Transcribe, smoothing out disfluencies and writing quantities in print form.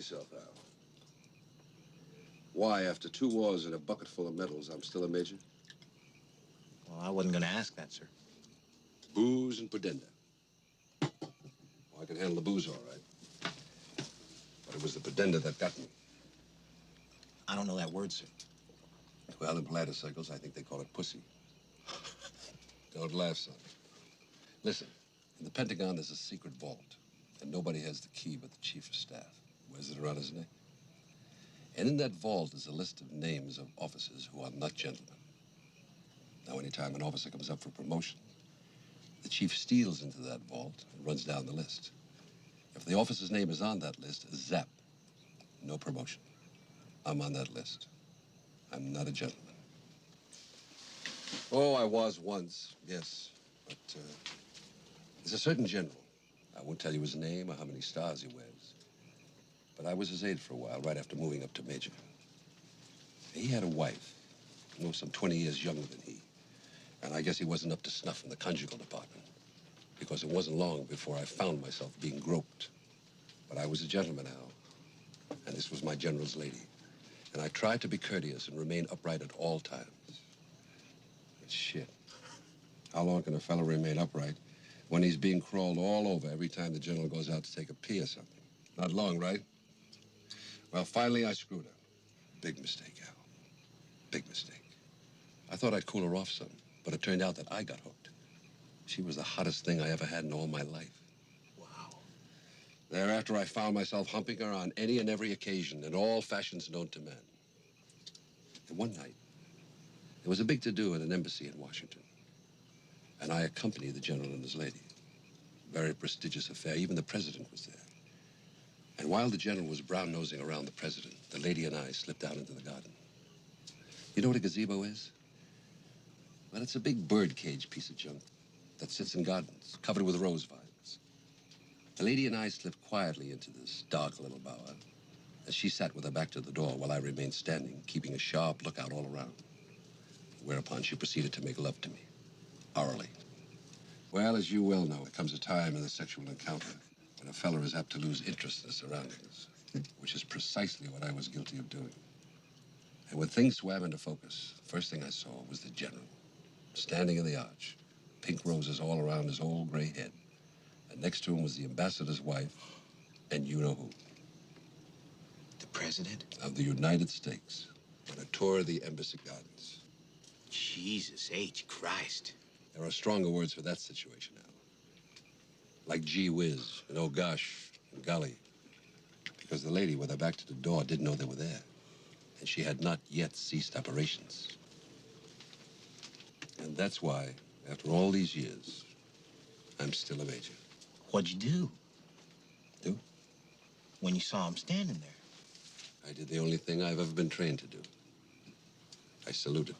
Yourself, Al. Why, after 2 wars and a bucket full of medals, I'm still a major? Well, I wasn't going to ask that, sir. Booze and Pudenda. Well, I can handle the booze all right. But it was the Pudenda that got me. I don't know that word, sir. Well, in bladder circles, I think they call it pussy. Don't laugh, son. Listen, in the Pentagon, there's a secret vault, and nobody has the key but the chief of staff. Wears it around his neck. And in that vault is a list of names of officers who are not gentlemen. Now, anytime an officer comes up for promotion, the chief steals into that vault and runs down the list. If the officer's name is on that list, zap, no promotion. I'm on that list. I'm not a gentleman. Oh, I was once, yes. But there's a certain general. I won't tell you his name or how many stars he wears. But I was his aide for a while, right after moving up to major. He had a wife, some 20 years younger than he. And I guess he wasn't up to snuff in the conjugal department, because it wasn't long before I found myself being groped. But I was a gentleman, Al, and this was my general's lady. And I tried to be courteous and remain upright at all times. But shit, how long can a fellow remain upright when he's being crawled all over every time the general goes out to take a pee or something? Not long, right? Well, finally I screwed her. Big mistake, Al. Big mistake. I thought I'd cool her off some, but it turned out that I got hooked. She was the hottest thing I ever had in all my life. Wow. Thereafter, I found myself humping her on any and every occasion in all fashions known to men. And one night, there was a big to-do at an embassy in Washington, and I accompanied the general and his lady. Very prestigious affair. Even the president was there. And while the general was brown-nosing around the president, the lady and I slipped out into the garden. You know what a gazebo is? Well, it's a big birdcage piece of junk that sits in gardens, covered with rose vines. The lady and I slipped quietly into this dark little bower, as she sat with her back to the door while I remained standing, keeping a sharp lookout all around. Whereupon she proceeded to make love to me, orally. Well, as you well know, there comes a time in the sexual encounter when a fella is apt to lose interest in the surroundings, which is precisely what I was guilty of doing. And when things swam into focus, the first thing I saw was the general, standing in the arch, pink roses all around his old gray head. And next to him was the ambassador's wife, and you know who. The president? Of the United States, on a tour of the embassy gardens. Jesus H. Christ. There are stronger words for that situation, Al. Like gee whiz, and oh gosh, and golly. Because the lady with her back to the door didn't know they were there. And she had not yet ceased operations. And that's why, after all these years, I'm still a major. What'd you do? Do? When you saw him standing there? I did the only thing I've ever been trained to do. I saluted.